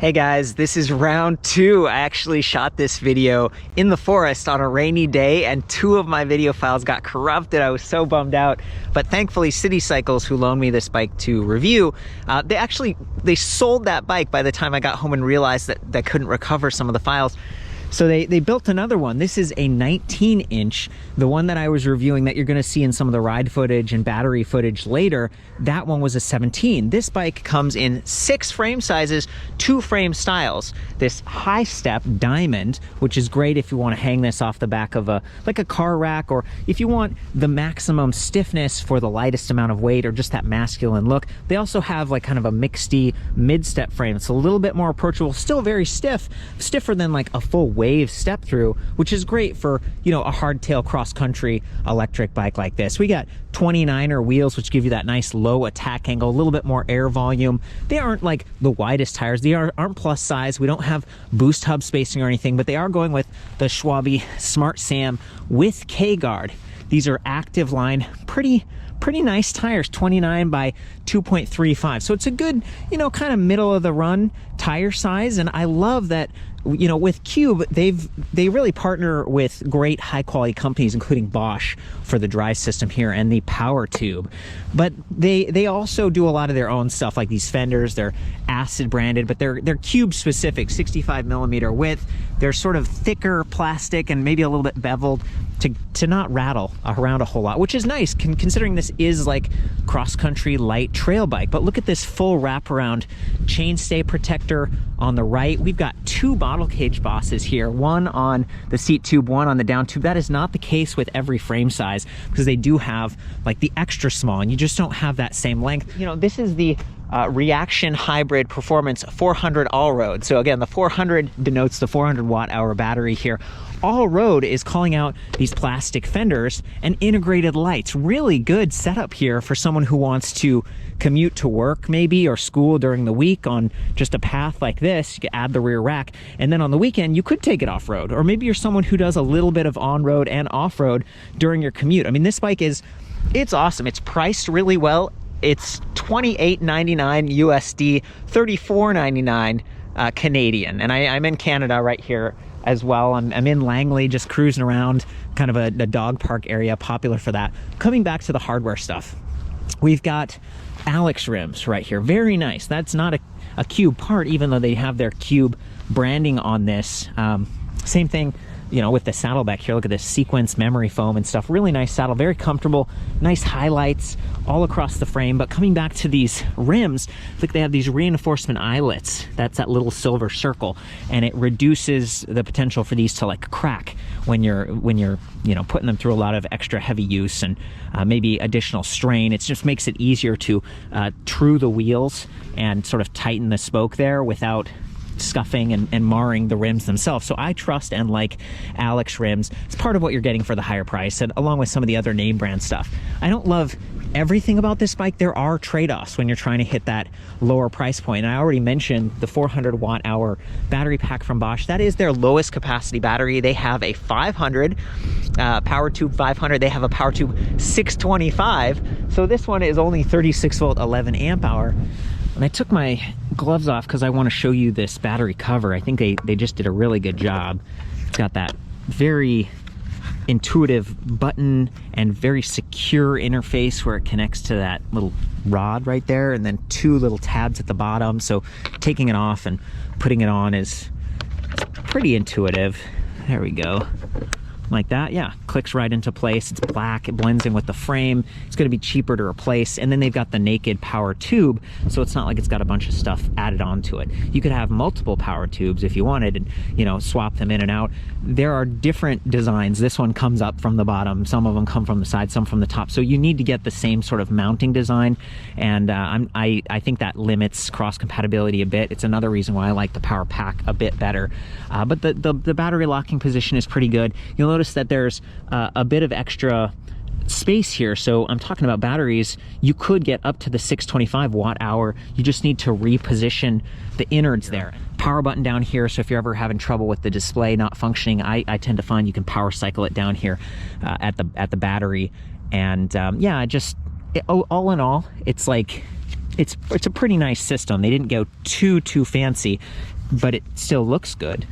Hey guys, this is round 2. I actually shot this video in the forest on a rainy day and 2 of my video files got corrupted. I was so bummed out, but thankfully City Cycles, who loaned me this bike to review, they sold that bike by the time I got home and realized that they couldn't recover some of the files. So they built another one. This is a 19-inch, the one that I was reviewing that you're gonna see in some of the ride footage and battery footage later. That one was a 17. This bike comes in 6 frame sizes, 2 frame styles. This high step diamond, which is great if you wanna hang this off the back of a car rack, or if you want the maximum stiffness for the lightest amount of weight or just that masculine look. They also have like kind of a mixedy mid-step frame. It's a little bit more approachable, still very stiff, stiffer than like a full wave step through, which is great for, you know, a hardtail cross-country electric bike like this. We got 29er wheels, which give you that nice low attack angle, a little bit more air volume. They aren't like the widest tires. They aren't plus size. We don't have boost hub spacing or anything, but they are going with the Schwalbe Smart Sam with K-Guard. These are active line, pretty nice tires, 29 by 2.35. So it's a good, you know, kind of middle of the run tire size. And I love that, you know, with Cube, they really partner with great high quality companies, including Bosch for the drive system here and the power tube. But they also do a lot of their own stuff, like these fenders. They're acid branded, but they're Cube specific, 65mm width. They're sort of thicker plastic and maybe a little bit beveled to not rattle around a whole lot, which is nice considering this is like cross-country light trail bike. But look at this full wraparound chainstay protector on the right. We've got 2 bottle cage bosses here, one on the seat tube, one on the down tube. That is not the case with every frame size, because they do have like the extra small and you just don't have that same length. You know, this is the reaction hybrid performance 400 Allroad. So again, the 400 denotes the 400 watt-hour battery here. Allroad is calling out these plastic fenders and integrated lights. Really good setup here for someone who wants to commute to work maybe, or school during the week on just a path like this. You can add the rear rack, and then on the weekend you could take it off-road, or maybe you're someone who does a little bit of on-road and off-road during your commute. I mean, this bike it's awesome. It's priced really well. It's $28.99 USD, $34.99 Canadian. And I'm in Canada right here as well. I'm in Langley, just cruising around, kind of a dog park area, popular for that. Coming back to the hardware stuff, we've got Alex rims right here. Very nice. That's not a Cube part, even though they have their Cube branding on this. Same thing, you know, with the saddle back here. Look at this sequence memory foam and stuff. Really nice saddle, very comfortable, nice highlights all across the frame. But coming back to these rims, look, they have these reinforcement eyelets. That's that little silver circle, and it reduces the potential for these to like crack when you're you know, putting them through a lot of extra heavy use and maybe additional strain. It just makes it easier to true the wheels and sort of tighten the spoke there without scuffing and marring the rims themselves. So I trust and like Alex rims. It's part of what you're getting for the higher price, and along with some of the other name brand stuff. I don't love everything about this bike. There are trade-offs when you're trying to hit that lower price point. And I already mentioned the 400 watt-hour battery pack from Bosch. That is their lowest capacity battery. They have a 500 power tube 500. They have a power tube 625. So this one is only 36 volt 11 amp hour. And I took my gloves off because I want to show you this battery cover. I think they just did a really good job. It's got that very intuitive button and very secure interface where it connects to that little rod right there, and then 2 little tabs at the bottom. So taking it off and putting it on is pretty intuitive. There we go. Like that, yeah, clicks right into place. It's black, it blends in with the frame. It's going to be cheaper to replace. And then they've got the naked power tube, so it's not like it's got a bunch of stuff added onto it. You could have multiple power tubes if you wanted, and, you know, swap them in and out. There are different designs. This one comes up from the bottom, some of them come from the side, some from the top. So you need to get the same sort of mounting design, and I think that limits cross compatibility a bit. It's another reason why I like the power pack a bit better. But the battery locking position is pretty good. You'll notice that there's a bit of extra space here. So I'm talking about batteries. You could get up to the 625 watt hour. You just need to reposition the innards there. Power button down here. So if you're ever having trouble with the display not functioning, I tend to find you can power cycle it down here at the battery. And yeah, all in all, it's like it's a pretty nice system. They didn't go too fancy, but it still looks good,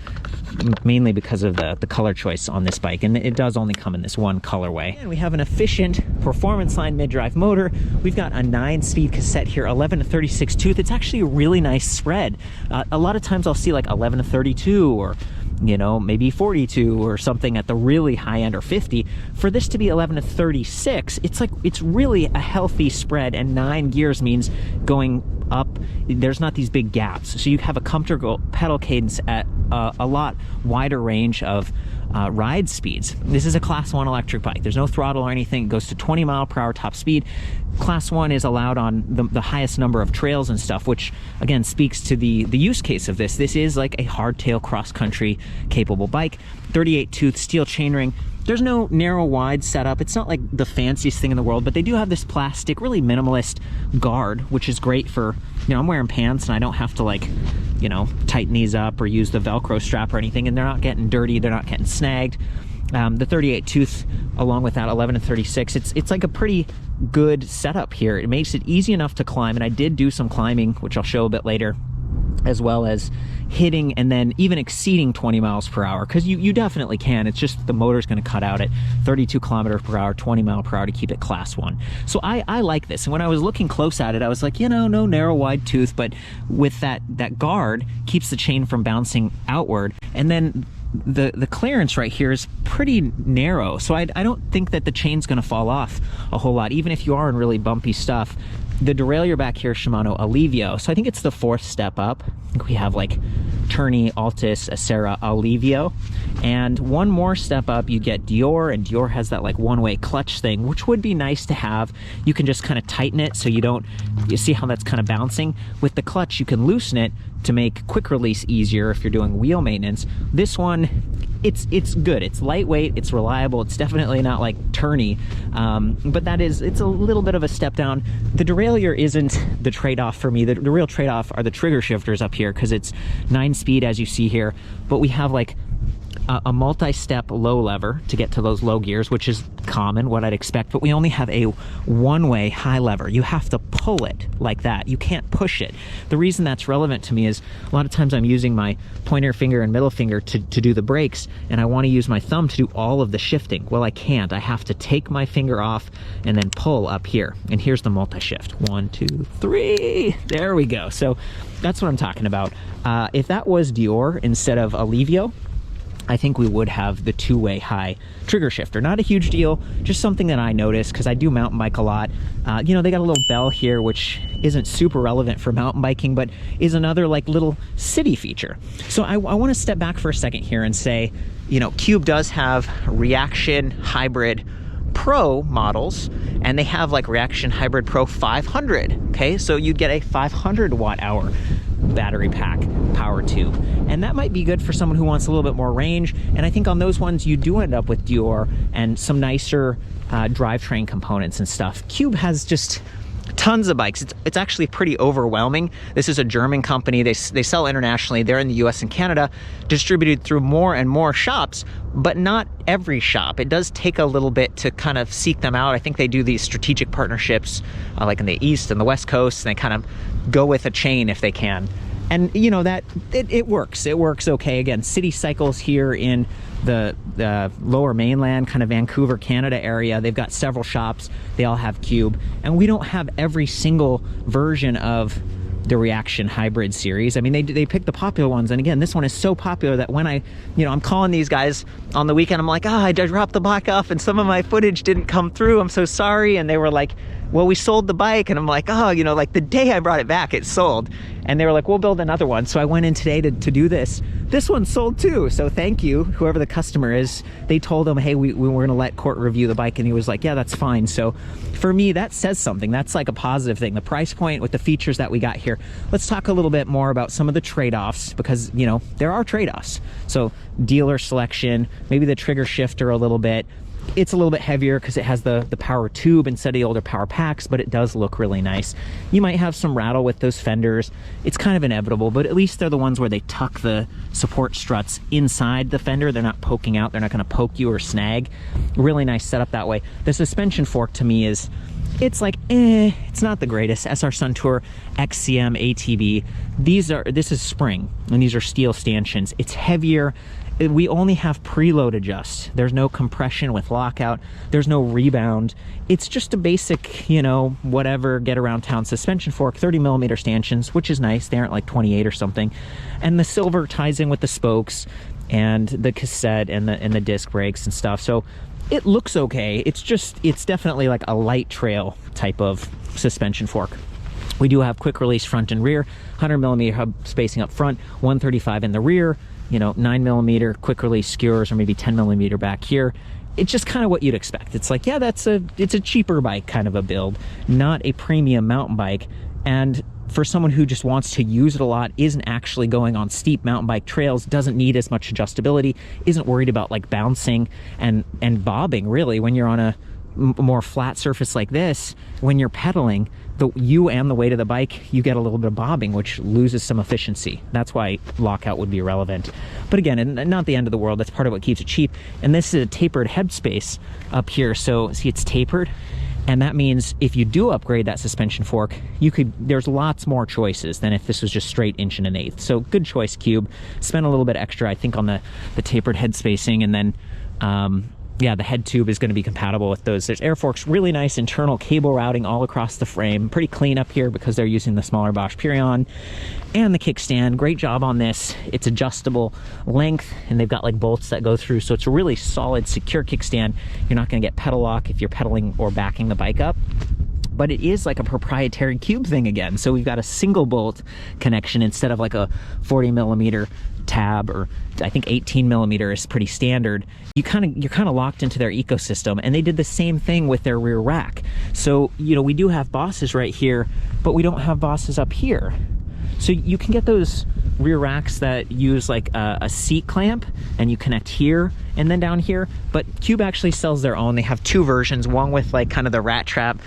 mainly because of the color choice on this bike, and it does only come in this one colorway. And we have an efficient Performance Line mid-drive motor. We've got a 9-speed cassette here, 11 to 36 tooth. It's actually a really nice spread. A lot of times I'll see like 11 to 32 or, you know, maybe 42 or something at the really high end, or 50. For this to be 11 to 36, it's really a healthy spread, and 9 gears means going up, there's not these big gaps, so you have a comfortable pedal cadence at a lot wider range of ride speeds. This is a class 1 electric bike. There's no throttle or anything. It goes to 20 mile per hour top speed. Class 1 is allowed on the highest number of trails and stuff, which again speaks to the use case of this. This is like a hardtail cross-country capable bike. 38 tooth steel chainring. There's no narrow wide setup. It's not like the fanciest thing in the world, but they do have this plastic, really minimalist guard, which is great for, you know, I'm wearing pants and I don't have to, like, you know, tighten these up or use the Velcro strap or anything, and they're not getting dirty, they're not getting snagged. The 38 tooth, along with that 11 and 36, it's like a pretty good setup here. It makes it easy enough to climb, and I did do some climbing, which I'll show a bit later, as well as hitting and then even exceeding 20 miles per hour, because you definitely can. It's just the motor's going to cut out at 32 kilometers per hour, 20 mile per hour to keep it class 1. So I like this, and when I was looking close at it, I was like, you know, no narrow wide tooth, but with that guard keeps the chain from bouncing outward, and then the clearance right here is pretty narrow, so I don't think that the chain's going to fall off a whole lot, even if you are in really bumpy stuff. The derailleur back here, Shimano Alivio, so I think it's the 4th step up. I think we have like Tourney, Altus, Acera, Alivio, and one more step up you get Dior, and Dior has that like one-way clutch thing, which would be nice to have. You can just kind of tighten it so you see how that's kind of bouncing. With the clutch you can loosen it to make quick release easier if you're doing wheel maintenance. This one, it's good. It's lightweight, it's reliable. It's definitely not like Tourney, but it's a little bit of a step down. The derailleur isn't the trade-off for me. The real trade-off are the trigger shifters up here, because it's 9-speed as you see here, but we have like a multi-step low lever to get to those low gears, which is common, what I'd expect, but we only have a one-way high lever. You have to pull it like that. You can't push it. The reason that's relevant to me is a lot of times I'm using my pointer finger and middle finger to do the brakes, and I want to use my thumb to do all of the shifting. Well, I can't. I have to take my finger off and then pull up here. And here's the multi-shift. 1, 2, 3. There we go. So that's what I'm talking about. If that was Dior instead of Alivio, I think we would have the 2-way high trigger shifter. Not a huge deal, just something that I noticed because I do mountain bike a lot. You know, they got a little bell here, which isn't super relevant for mountain biking, but is another like little city feature. So I want to step back for a second here and say, you know, Cube does have Reaction Hybrid Pro models, and they have like Reaction Hybrid Pro 500. Okay, so you get a 500 watt-hour battery pack power tube, and that might be good for someone who wants a little bit more range. And I think on those ones you do end up with Dior and some nicer drivetrain components and stuff. Cube has just tons of bikes. It's actually pretty overwhelming. This is a German company. They sell internationally. They're in the US and Canada, distributed through more and more shops, but not every shop. It does take a little bit to kind of seek them out. I think they do these strategic partnerships like in the East and the West Coast, and they kind of go with a chain if they can. And you know that it works. It works okay. Again, city cycles here in the lower mainland, kind of Vancouver, Canada area. They've got several shops. They all have Cube, and we don't have every single version of the Reaction Hybrid series. I mean, they pick the popular ones, and again, this one is so popular that when I'm calling these guys on the weekend, I'm like, I dropped the bike off and some of my footage didn't come through. I'm so sorry. And they were like, well, we sold the bike. And I'm like, you know, like the day I brought it back, it sold. And they were like, we'll build another one. So I went in today to do this. This one sold too. So thank you, whoever the customer is. They told him, hey, we were gonna let Court review the bike, and he was like, yeah, that's fine. So for me, that says something. That's like a positive thing. The price point with the features that we got here. Let's talk a little bit more about some of the trade-offs, because, you know, there are trade-offs. So dealer selection, maybe the trigger shifter a little bit. It's a little bit heavier because it has the power tube instead of the older power packs, but it does look really nice. You might have some rattle with those fenders. It's kind of inevitable, but at least they're the ones where they tuck the support struts inside the fender. They're not poking out. They're not going to poke you or snag. Really nice setup that way. The suspension fork to me is It's like, it's not the greatest. SR Suntour XCM ATB. This is spring, and these are steel stanchions. It's heavier. We only have preload adjust. There's no compression with lockout. There's no rebound. It's just a basic, you know, whatever, get around town suspension fork, 30mm stanchions, which is nice. They aren't like 28 or something. And the silver ties in with the spokes and the cassette and the disc brakes and stuff. So it looks okay. It's definitely like a light trail type of suspension fork. We do have quick release front and rear, 100mm hub spacing up front, 135 in the rear, you know, 9mm quick release skewers, or maybe 10mm back here. It's just kind of what you'd expect. It's like, yeah, it's a cheaper bike kind of a build, not a premium mountain bike. And for someone who just wants to use it a lot, isn't actually going on steep mountain bike trails, doesn't need as much adjustability, isn't worried about like bouncing and bobbing, really, when you're on a more flat surface like this, when you're pedaling, you and the weight of the bike, you get a little bit of bobbing, which loses some efficiency. That's why lockout would be relevant. But again, and not the end of the world. That's part of what keeps it cheap. And this is a tapered headspace up here. So see, it's tapered. And that means if you do upgrade that suspension fork, there's lots more choices than if this was just straight 1 1/8". So good choice, Cube. Spend a little bit extra, I think, on the tapered head spacing, and then yeah, the head tube is going to be compatible with those. There's air forks, really nice internal cable routing all across the frame. Pretty clean up here because they're using the smaller Bosch Purion. And the kickstand, great job on this. It's adjustable length, and they've got like bolts that go through, so it's a really solid, secure kickstand. You're not going to get pedal lock if you're pedaling or backing the bike up. But it is like a proprietary Cube thing again. So we've got a single bolt connection instead of like a 40mm tab, or I think 18mm is pretty standard. You're kind of locked into their ecosystem, and they did the same thing with their rear rack. So, you know, we do have Bosses right here, but we don't have Bosses up here. So you can get those rear racks that use like a seat clamp, and you connect here and then down here. But Cube actually sells their own. They have two versions, one with like kind of the rat trap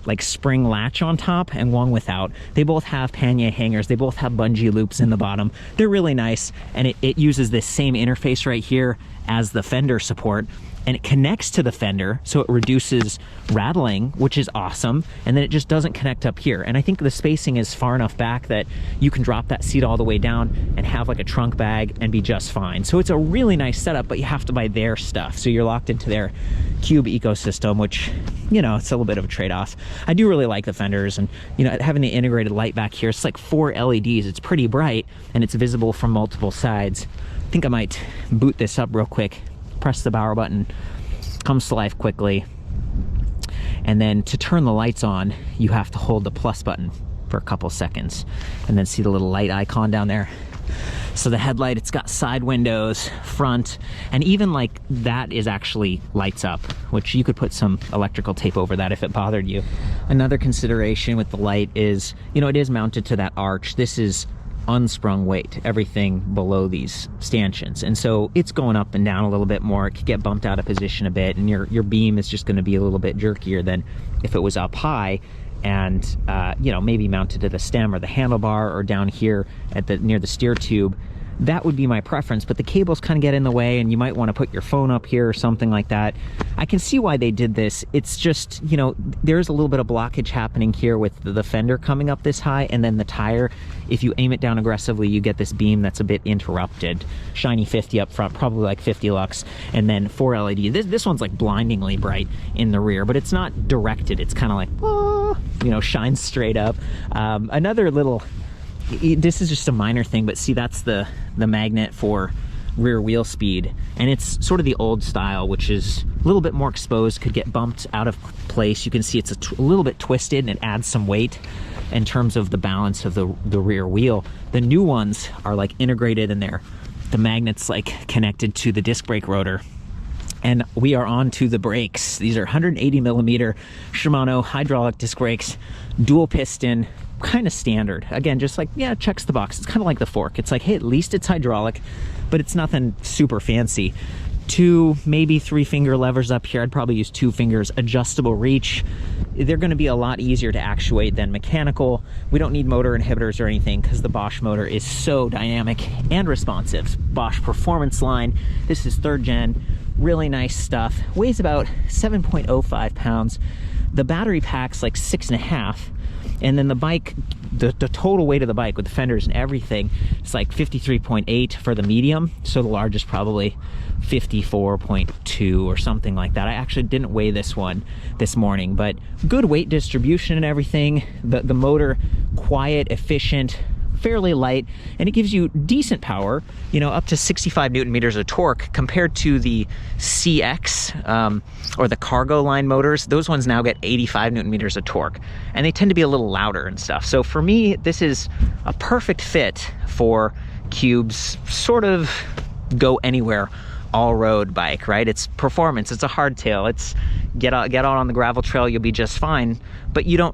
like spring latch on top, and one without. They both have pannier hangers. They both have bungee loops in the bottom. They're really nice, and it uses this same interface right here as the fender support, and it connects to the fender, so it reduces rattling, which is awesome. And then it just doesn't connect up here. And I think the spacing is far enough back that you can drop that seat all the way down and have like a trunk bag and be just fine. So it's a really nice setup, but you have to buy their stuff. So you're locked into their Cube ecosystem, which, you know, it's a little bit of a trade-off. I do really like the fenders, and, you know, having the integrated light back here, it's like 4 LEDs. It's pretty bright, and it's visible from multiple sides. I think I might boot this up real quick. Press the power button, comes to life quickly, and then to turn the lights on, you have to hold the plus button for a couple seconds, and then see the little light icon down there. So the headlight, it's got side windows, front, and even like that is actually lights up, which you could put some electrical tape over that if it bothered you. Another consideration with the light is, you know, it is mounted to that arch. This is unsprung weight, everything below these stanchions, and so it's going up and down a little bit more. It could get bumped out of position a bit, and your beam is just going to be a little bit jerkier than if it was up high and you know, maybe mounted to the stem or the handlebar, or down here at near the steer tube. That would be my preference, but the cables kind of get in the way, and you might want to put your phone up here or something like that. I can see why they did this. It's just, you know, there's a little bit of blockage happening here with the fender coming up this high, and then the tire, if you aim it down aggressively, you get this beam that's a bit interrupted. Shiny 50 up front, probably like 50 lux, and then 4 LED. This one's like blindingly bright in the rear, but it's not directed. It's kind of like, oh, you know, shines straight up. Another little, this is just a minor thing, but see, that's the magnet for rear wheel speed, and it's sort of the old style, which is a little bit more exposed, could get bumped out of place. You can see it's a little bit twisted, and it adds some weight in terms of the balance of the rear wheel. The new ones are like integrated, and the magnet's like connected to the disc brake rotor. And we are on to the brakes. These are 180mm Shimano hydraulic disc brakes, dual piston, kind of standard. Again, just like, yeah, checks the box. It's kind of like the fork. It's like, hey, at least it's hydraulic, but it's nothing super fancy. 2, maybe 3 finger levers up here. I'd probably use 2 fingers. Adjustable reach. They're going to be a lot easier to actuate than mechanical. We don't need motor inhibitors or anything because the Bosch motor is so dynamic and responsive. Bosch Performance Line. This is 3rd gen. Really nice stuff. Weighs about 7.05 pounds. the battery pack's like 6.5, and then the bike, the total weight of the bike with the fenders and everything, it's like 53.8 for the medium. So the large is probably 54.2 or something like that. I actually didn't weigh this one this morning, but good weight distribution and everything. The motor, quiet, efficient, fairly light, and it gives you decent power, you know, up to 65 Newton meters of torque compared to the CX or the cargo line motors. Those ones now get 85 Newton meters of torque, and they tend to be a little louder and stuff. So for me, this is a perfect fit for Cube's sort of go anywhere all-road bike, right? It's performance, it's a hardtail, it's get out on the gravel trail, you'll be just fine, but you're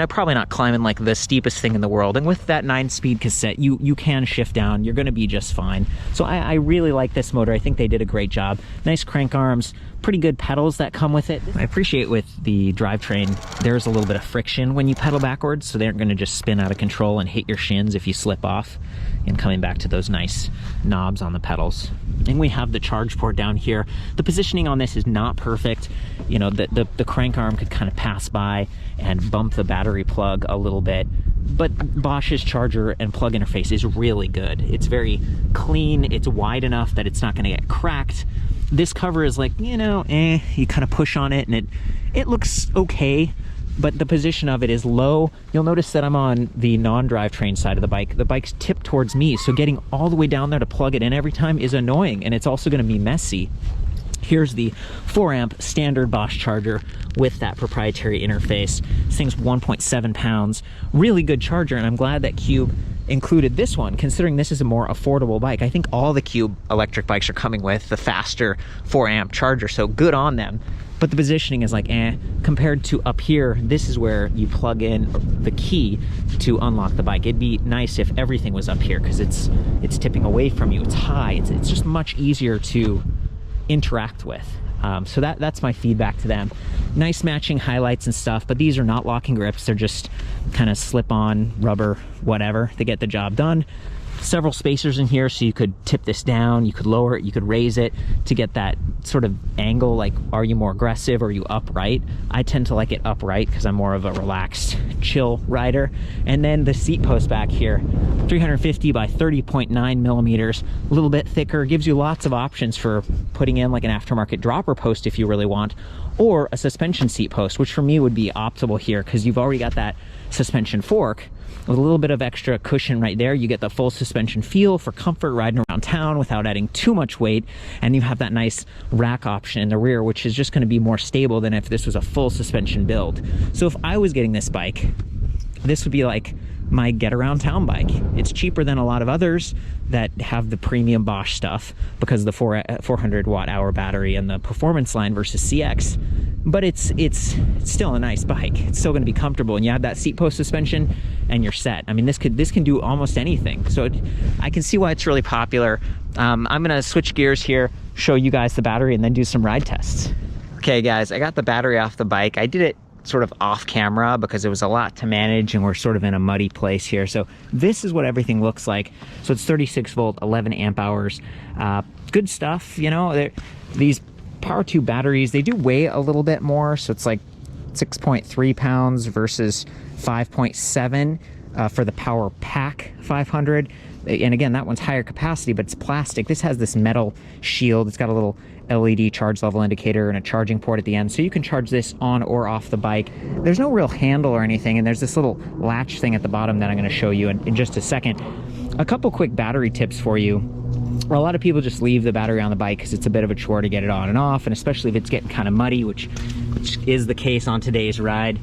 probably not climbing like the steepest thing in the world. And with that 9-speed cassette, you can shift down, you're gonna be just fine. So I really like this motor. I think they did a great job. Nice crank arms, pretty good pedals that come with it. I appreciate with the Drivetrain, there's a little bit of friction when you pedal backwards, so they aren't gonna just spin out of control and hit your shins if you slip off. And coming back to those nice knobs on the pedals. And we have the charge port down here. The positioning on this is not perfect. You know, the crank arm could kind of pass by and bump the battery plug a little bit, but Bosch's charger and plug interface is really good. It's very clean, it's wide enough that it's not gonna get cracked. This cover is like, you know, you kind of push on it and it looks okay, but the position of it is low. You'll notice that I'm on the non-drivetrain side of the bike. The bike's tipped towards me, so getting all the way down there to plug it in every time is annoying, and it's also gonna be messy. Here's the 4-amp standard Bosch charger with that proprietary interface. This thing's 1.7 pounds. Really good charger, and I'm glad that Cube included this one, considering this is a more affordable bike. I think all the Cube electric bikes are coming with the faster 4-amp charger, so good on them. But the positioning is like, compared to up here, this is where you plug in the key to unlock the bike. It'd be nice if everything was up here, because it's tipping away from you, it's high, it's just much easier to interact with. So that's my feedback to them. Nice matching highlights and stuff, but these are not locking grips. They're just kind of slip-on rubber, whatever. They get the job done. Several spacers in here, so you could tip this down, you could lower it, you could raise it to get that sort of angle, like, are you more aggressive or are you upright? I tend to like it upright because I'm more of a relaxed, chill rider. And then the seat post back here, 350 by 30.9 millimeters, a little bit thicker, gives you lots of options for putting in like an aftermarket dropper post if you really want, or a suspension seat post, which for me would be optimal here because you've already got that suspension fork with a little bit of extra cushion right there. You get the full suspension feel for comfort riding around town without adding too much weight, and you have that nice rack option in the rear, which is just going to be more stable than if this was a full suspension build. So if I was getting this bike, this would be like my get around town bike. It's cheaper than a lot of others that have the premium Bosch stuff because of the 400 watt-hour battery and the performance line versus CX, but it's still a nice bike. It's still going to be comfortable, and you have that seat post suspension and you're set. I mean, this can do almost anything, so I can see why it's really popular. I'm gonna switch gears here, show you guys the battery, and then do some ride tests. Okay guys, I got the battery off the bike. I did it sort of off camera because it was a lot to manage and we're sort of in a muddy place here. So this is what everything looks like. So it's 36 volt, 11 amp hours. Good stuff, you know. These Power 2 batteries, they do weigh a little bit more. So it's like 6.3 pounds versus 5.7 for the Power Pack 500. And again, that one's higher capacity, but it's plastic. This has this metal shield. It's got a little LED charge level indicator and a charging port at the end, so you can charge this on or off the bike. There's no real handle or anything, and there's this little latch thing at the bottom that I'm going to show you in just a second. A couple quick battery tips for you. A lot of people just leave the battery on the bike because it's a bit of a chore to get it on and off, and especially if it's getting kind of muddy, which is the case on today's ride.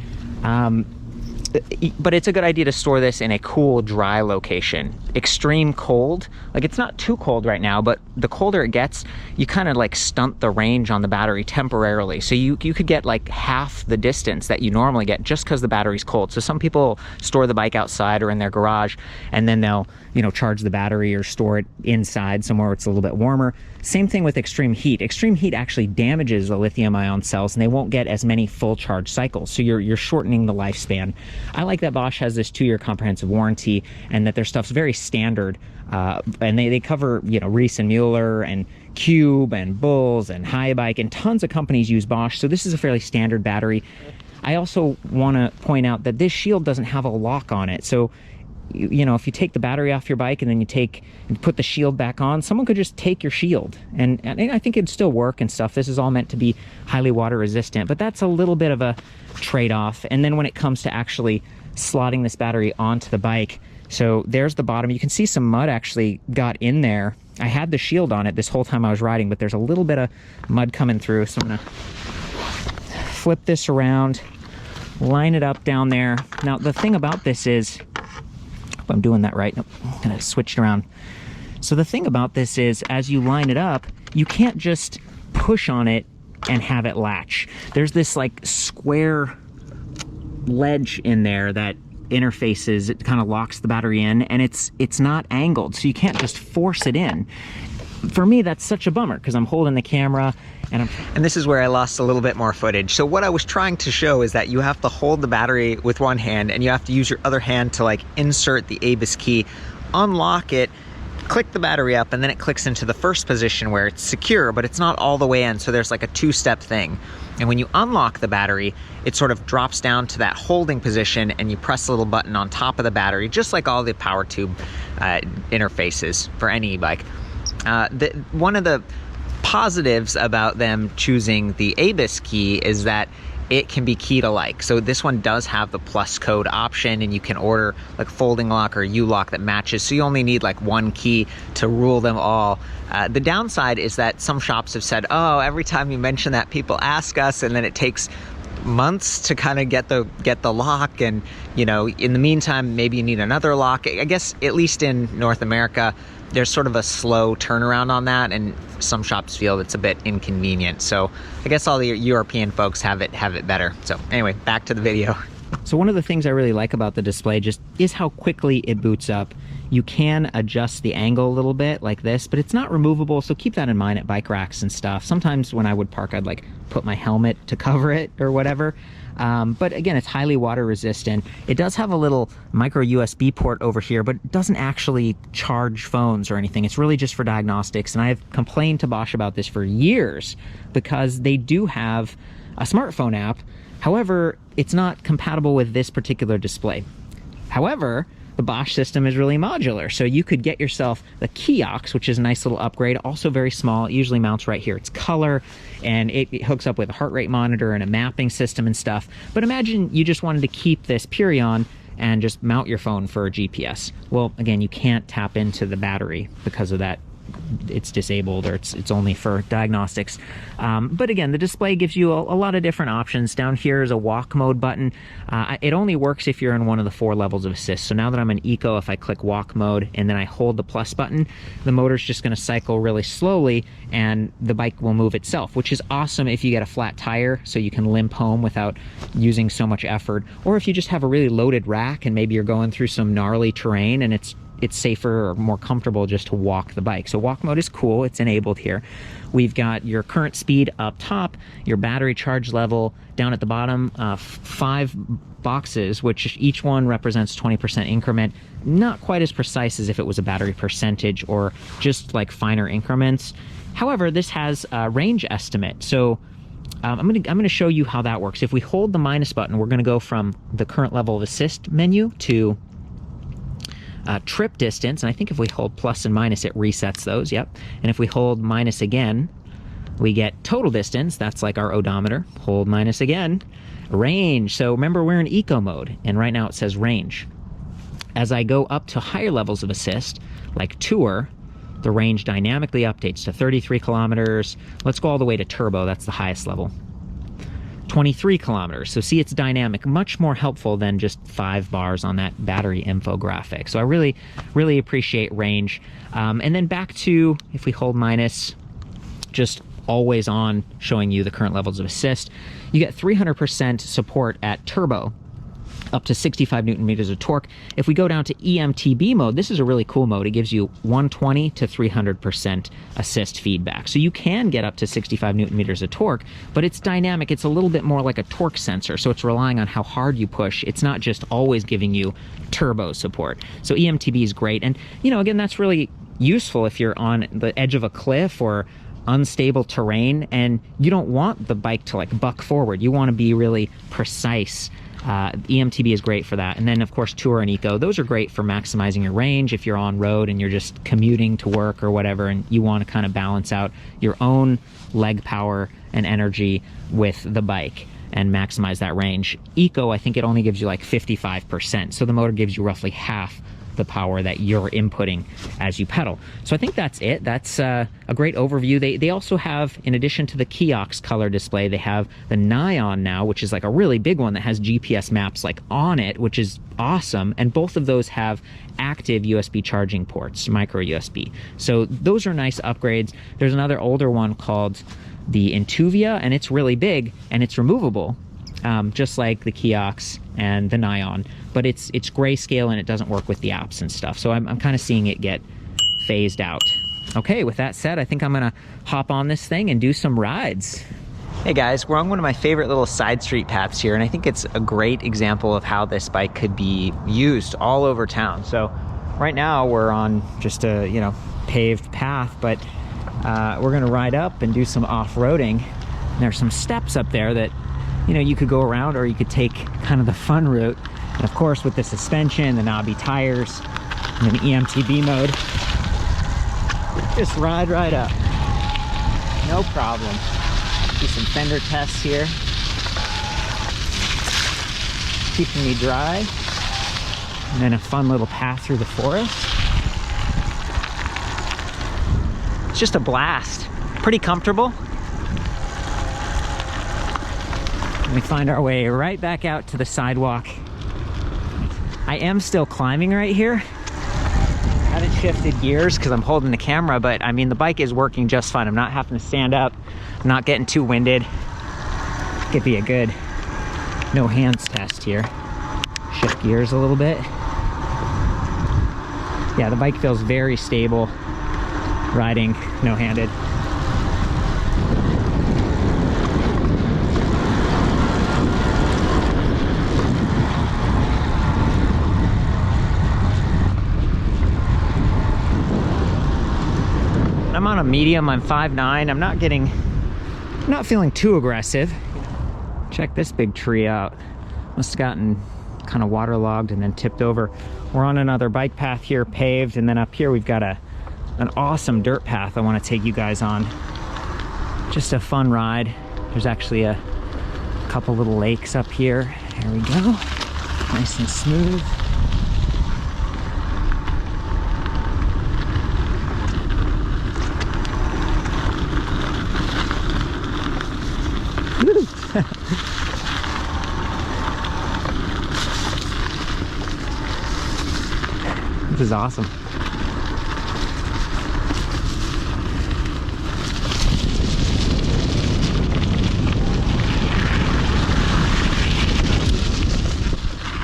But it's a good idea to store this in a cool, dry location. Extreme cold, like it's not too cold right now, but the colder it gets, you kind of like stunt the range on the battery temporarily. So you could get like half the distance that you normally get just because the battery's cold. So some people store the bike outside or in their garage, and then they'll, you know, charge the battery or store it inside somewhere where it's a little bit warmer. Same thing with extreme heat. Extreme heat actually damages the lithium-ion cells, and they won't get as many full charge cycles. So you're shortening the lifespan. I like that Bosch has this 2-year comprehensive warranty, and that their stuff's very standard. And they cover, you know, Reese and Mueller and Cube and Bulls and Bike, and tons of companies use Bosch. So this is a fairly standard battery. I also want to point out that this shield doesn't have a lock on it. So, you know, if you take the battery off your bike and then you put the shield back on, someone could just take your shield. And I think it'd still work and stuff. This is all meant to be highly water resistant, but that's a little bit of a trade-off. And then when it comes to actually slotting this battery onto the bike, so there's the bottom. You can see some mud actually got in there. I had the shield on it this whole time I was riding, but there's a little bit of mud coming through. So I'm gonna flip this around, line it up down there. Now, the thing about this is, if I'm doing that right, nope, I'm gonna switch it around. So the thing about this is, as you line it up, you can't just push on it and have it latch. There's this like square ledge in there that interfaces, it kind of locks the battery in, and it's not angled, so you can't just force it in. For me, that's such a bummer because I'm holding the camera and this is where I lost a little bit more footage. So what I was trying to show is that you have to hold the battery with one hand and you have to use your other hand to like insert the ABIS key, unlock it, click the battery up, and then it clicks into the first position where it's secure, but it's not all the way in, so there's like a two-step thing. And when you unlock the battery, it sort of drops down to that holding position and you press a little button on top of the battery, just like all the power tube interfaces for any e-bike. One of the positives about them choosing the ABIS key is that it can be keyed alike. So this one does have the plus code option, and you can order like folding lock or U-lock that matches. So you only need like one key to rule them all. The downside is that some shops have said, oh, every time you mention that, people ask us, and then it takes months to kind of get the lock, and you know, in the meantime, maybe you need another lock. I guess at least in North America, there's sort of a slow turnaround on that, and some shops feel it's a bit inconvenient. So I guess all the European folks have it better. So anyway, back to the video. So one of the things I really like about the display just is how quickly it boots up. You can adjust the angle a little bit like this, but it's not removable, so keep that in mind at bike racks and stuff. Sometimes when I would park, I'd like put my helmet to cover it or whatever. But again, it's highly water resistant. It does have a little micro USB port over here, but it doesn't actually charge phones or anything. It's really just for diagnostics. And I've complained to Bosch about this for years because they do have a smartphone app. However, it's not compatible with this particular display. However, the Bosch system is really modular, so you could get yourself the Kiox, which is a nice little upgrade, also very small. It usually mounts right here. It's color, and it hooks up with a heart rate monitor and a mapping system and stuff. But imagine you just wanted to keep this Purion and just mount your phone for a GPS. Well, again, you can't tap into the battery because of that. It's disabled, or it's only for diagnostics. But again, the display gives you a lot of different options. Down here is a walk mode button. It only works if you're in one of the 4 levels of assist. So now that I'm in eco, if I click walk mode and then I hold the plus button, the motor's just going to cycle really slowly and the bike will move itself, which is awesome if you get a flat tire so you can limp home without using so much effort, or if you just have a really loaded rack and maybe you're going through some gnarly terrain and it's safer or more comfortable just to walk the bike. So walk mode is cool. It's enabled here. We've got your current speed up top, your battery charge level down at the bottom, 5 boxes, which each one represents 20% increment. Not quite as precise as if it was a battery percentage or just like finer increments. However, this has a range estimate. So I'm gonna show you how that works. If we hold the minus button, we're gonna go from the current level of assist menu to trip distance, and I think if we hold plus and minus, it resets those. Yep. And if we hold minus again, we get total distance. That's like our odometer. Hold minus again, range. So remember, we're in eco mode, and right now it says range. As I go up to higher levels of assist, like tour, the range dynamically updates to 33 kilometers. Let's go all the way to turbo. That's the highest level. 23 kilometers. So see, it's dynamic, much more helpful than just 5 bars on that battery infographic. So I really, really appreciate range. And then back to, if we hold minus, just always on, showing you the current levels of assist. You get 300% support at turbo, up to 65 Newton meters of torque. If we go down to EMTB mode, this is a really cool mode. It gives you 120 to 300% assist feedback. So you can get up to 65 Newton meters of torque, but it's dynamic. It's a little bit more like a torque sensor. So it's relying on how hard you push. It's not just always giving you turbo support. So EMTB is great. And, you know, again, that's really useful if you're on the edge of a cliff or unstable terrain, and you don't want the bike to like buck forward. You want to be really precise. EMTB is great for that. And then of course Tour and Eco, those are great for maximizing your range if you're on road and you're just commuting to work or whatever, and you want to kind of balance out your own leg power and energy with the bike and maximize that range. Eco, I think it only gives you like 55%, so the motor gives you roughly half the power that you're inputting as you pedal. So I think that's it. That's a great overview. They also have, in addition to the Kiox color display, they have the Nyon now, which is like a really big one that has GPS maps like on it, which is awesome. And both of those have active USB charging ports, micro USB. So those are nice upgrades. There's another older one called the Intuvia, and it's really big and it's removable. Just like the Kiox and the Nyon, but it's grayscale and it doesn't work with the apps and stuff. So I'm kind of seeing it get phased out. Okay, with that said, I think I'm gonna hop on this thing and do some rides. Hey guys, we're on one of my favorite little side street paths here, and I think it's a great example of how this bike could be used all over town. So right now we're on just a, you know, paved path, but we're gonna ride up and do some off-roading. There's some steps up there that, you know, you could go around, or you could take kind of the fun route. And of course, with the suspension, the knobby tires, and then EMTB mode, just ride right up. No problem. Do some fender tests here. Keeping me dry. And then a fun little path through the forest. It's just a blast. Pretty comfortable. We find our way right back out to the sidewalk. I am still climbing right here. Haven't shifted gears because I'm holding the camera, but I mean, the bike is working just fine. I'm not having to stand up. I'm not getting too winded. Could be a good no hands test here. Shift gears a little bit. Yeah, the bike feels very stable riding no-handed. I'm on a medium, I'm 5'9". I'm not feeling too aggressive. Check this big tree out. Must have gotten kind of waterlogged and then tipped over. We're on another bike path here, paved, and then up here we've got an awesome dirt path I want to take you guys on. Just a fun ride. There's actually a couple little lakes up here. There we go. Nice and smooth. This is awesome.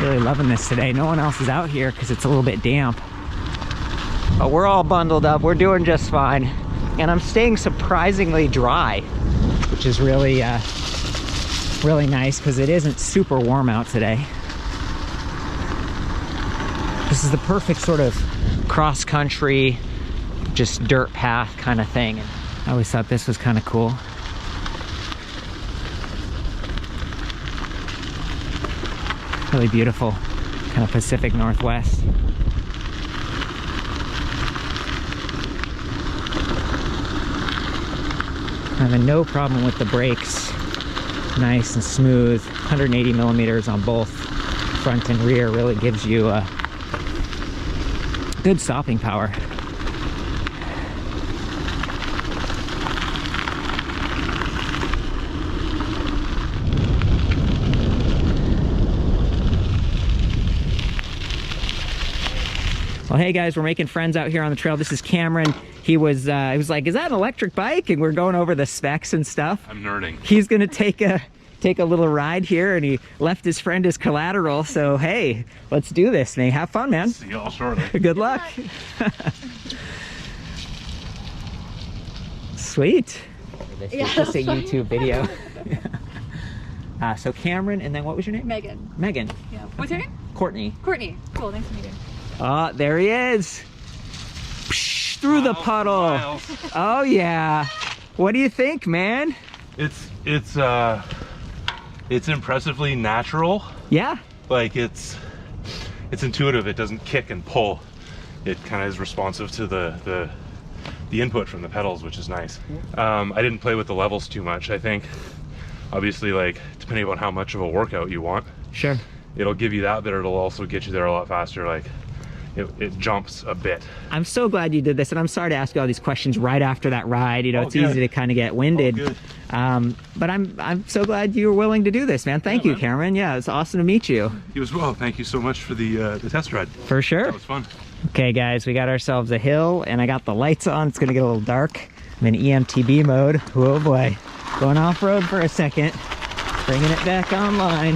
Really loving this today. No one else is out here because it's a little bit damp. But we're all bundled up. We're doing just fine. And I'm staying surprisingly dry, which is really really nice because it isn't super warm out today. This is the perfect sort of cross-country, just dirt path kind of thing. I always thought this was kind of cool. Really beautiful, kind of Pacific Northwest. Having no problem with the brakes. Nice and smooth. 180 millimeters on both front and rear really gives you a good stopping power. Well, hey guys, we're making friends out here on the trail. This is Cameron. He was like, is that an electric bike? And we're going over the specs and stuff. I'm nerding. He's gonna take a little ride here, and he left his friend as collateral. So hey, let's do this, man. Have fun, man. See y'all shortly. Good luck. Sweet. This is just a YouTube video. So Cameron, and then what was your name? Megan. Megan. Yeah. What's your name? Courtney. Courtney. Cool. Nice to meet you. Oh, there he is. Psh, through the puddle. Oh yeah. What do you think, man? It's impressively natural. Yeah. Like it's intuitive. It doesn't kick and pull. It kind of is responsive to the input from the pedals, which is nice. I didn't play with the levels too much. I think obviously, like, depending on how much of a workout you want, Sure. it'll give you that, but it'll also get you there a lot faster. Like it jumps a bit. I'm so glad you did this, and I'm sorry to ask you all these questions right after that ride. You know, it's easy to kind of get winded. But I'm so glad you were willing to do this, man. Thank you, Cameron. Yeah, it's awesome to meet you. You as well. Thank you so much for the test ride. For sure. That was fun. Okay, guys, we got ourselves a hill, and I got the lights on. It's gonna get a little dark. I'm in EMTB mode. Oh boy, going off-road for a second, bringing it back online,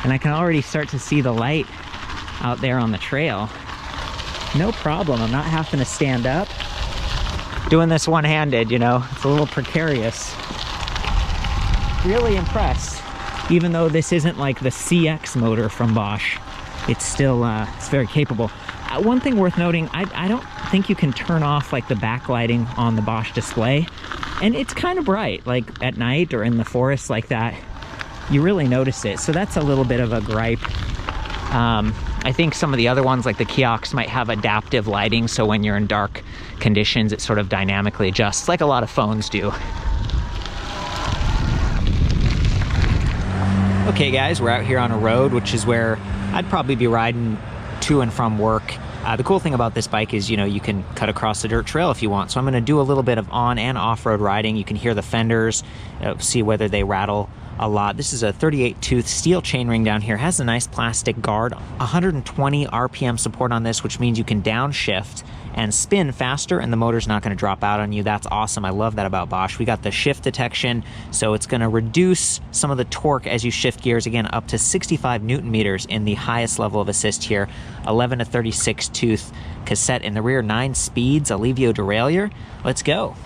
and I can already start to see the light out there on the trail. No problem. I'm not having to stand up. Doing this one-handed, you know, it's a little precarious. Really impressed. Even though this isn't like the CX motor from Bosch, it's still it's very capable. One thing worth noting, I don't think you can turn off like the backlighting on the Bosch display, and it's kind of bright, like at night or in the forest like that. You really notice it, so that's a little bit of a gripe. I think some of the other ones, like the Kiox, might have adaptive lighting, so when you're in dark conditions, it sort of dynamically adjusts, like a lot of phones do. Okay, guys, we're out here on a road, which is where I'd probably be riding to and from work. The cool thing about this bike is, you know, you can cut across the dirt trail if you want. So I'm going to do a little bit of on and off-road riding. You can hear the fenders, see whether they rattle a lot. This is a 38 tooth steel chainring down here. It has a nice plastic guard. 120 RPM support on this, which means you can downshift and spin faster, and the motor's not going to drop out on you. That's awesome. I love that about Bosch. We got the shift detection, so it's going to reduce some of the torque as you shift gears, again, up to 65 Newton meters in the highest level of assist here. 11 to 36 tooth cassette in the rear, 9 speeds, Alivio derailleur. Let's go.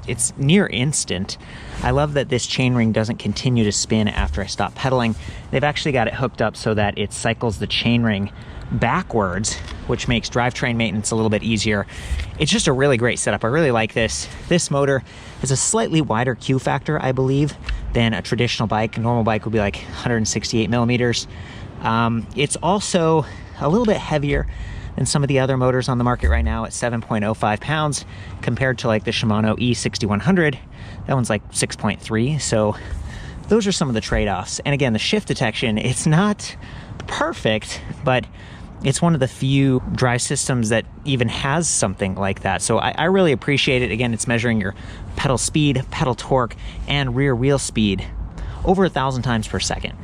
It's near instant. I love that this chainring doesn't continue to spin after I stop pedaling. They've actually got it hooked up so that it cycles the chainring backwards, which makes drivetrain maintenance a little bit easier. It's just a really great setup. I really like this. This motor has a slightly wider Q factor, I believe, than a traditional bike. A normal bike would be like 168 millimeters. It's also a little bit heavier than some of the other motors on the market right now at 7.05 pounds compared to like the Shimano E6100. That one's like 6.3. So those are some of the trade-offs. And again, the shift detection, it's not perfect, but it's one of the few drive systems that even has something like that. So I really appreciate it. Again, it's measuring your pedal speed, pedal torque, and rear wheel speed over 1,000 times per second.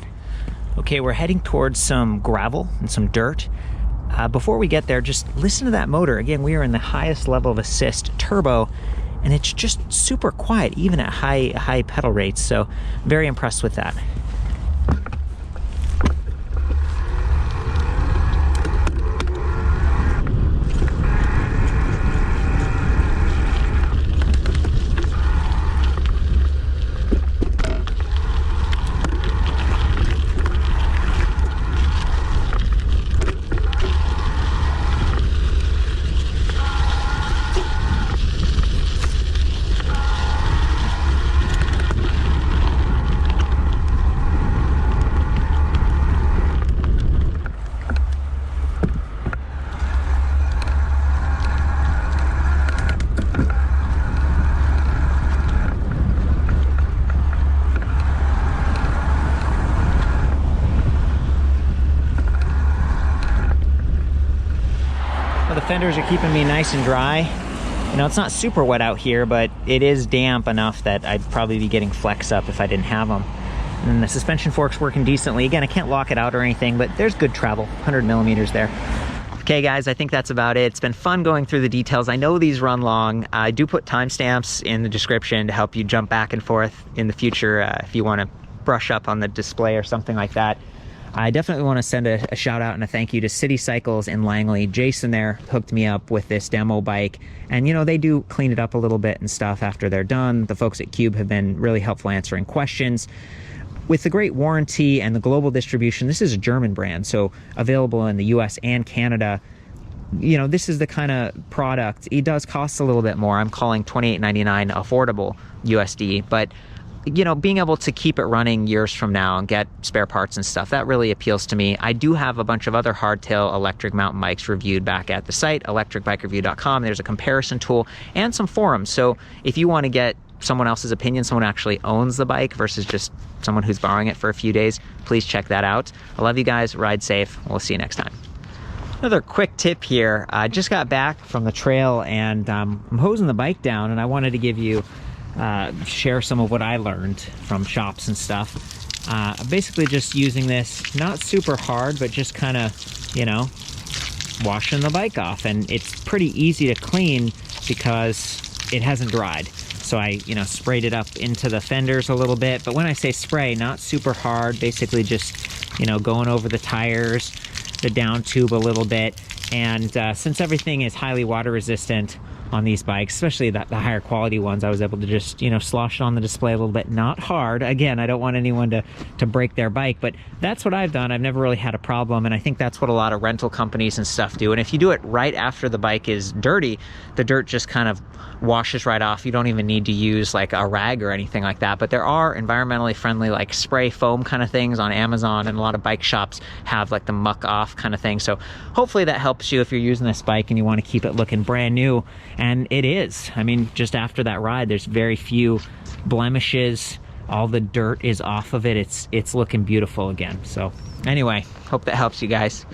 Okay, we're heading towards some gravel and some dirt. Before we get there, just listen to that motor. Again, we are in the highest level of assist, turbo, and it's just super quiet, even at high pedal rates. So very impressed with that. The fenders are keeping me nice and dry. You know, it's not super wet out here, but it is damp enough that I'd probably be getting flex up if I didn't have them. And the suspension fork's working decently. Again, I can't lock it out or anything, but there's good travel, 100 millimeters there. Okay guys, I think that's about it. It's been fun going through the details. I know these run long. I do put timestamps in the description to help you jump back and forth in the future if you want to brush up on the display or something like that. I definitely want to send a shout out and a thank you to City Cycles in Langley. Jason there hooked me up with this demo bike, and you know, they do clean it up a little bit and stuff after they're done. The folks at Cube have been really helpful answering questions. With the great warranty and the global distribution, this is a German brand, so available in the US and Canada. You know, this is the kind of product, it does cost a little bit more. I'm calling $28.99 affordable USD, but you know, being able to keep it running years from now and get spare parts and stuff, that really appeals to me. I do have a bunch of other hardtail electric mountain bikes reviewed back at the site, ElectricBikeReview.com. There's a comparison tool and some forums. So if you want to get someone else's opinion, someone who actually owns the bike versus just someone who's borrowing it for a few days, please check that out. I love you guys. Ride safe. We'll see you next time. Another quick tip here. I just got back from the trail and I'm hosing the bike down, and I wanted to give you share some of what I learned from shops and stuff. Basically just using this, not super hard, but just kind of, you know, washing the bike off. And it's pretty easy to clean because it hasn't dried. So I, you know, sprayed it up into the fenders a little bit. But when I say spray, not super hard, basically just, you know, going over the tires, the down tube a little bit. And since everything is highly water resistant on these bikes, especially the higher quality ones, I was able to just, you know, slosh it on the display a little bit. Not hard. Again, I don't want anyone to break their bike, but that's what I've done. I've never really had a problem, and I think that's what a lot of rental companies and stuff do. And if you do it right after the bike is dirty, the dirt just kind of washes right off. You don't even need to use like a rag or anything like that. But there are environmentally friendly like spray foam kind of things on Amazon, and a lot of bike shops have like the muck off kind of thing. So hopefully that helps you if you're using this bike and you want to keep it looking brand new. And it is. I mean, just after that ride, there's very few blemishes. All the dirt is off of it. It's looking beautiful again. So anyway, hope that helps you guys.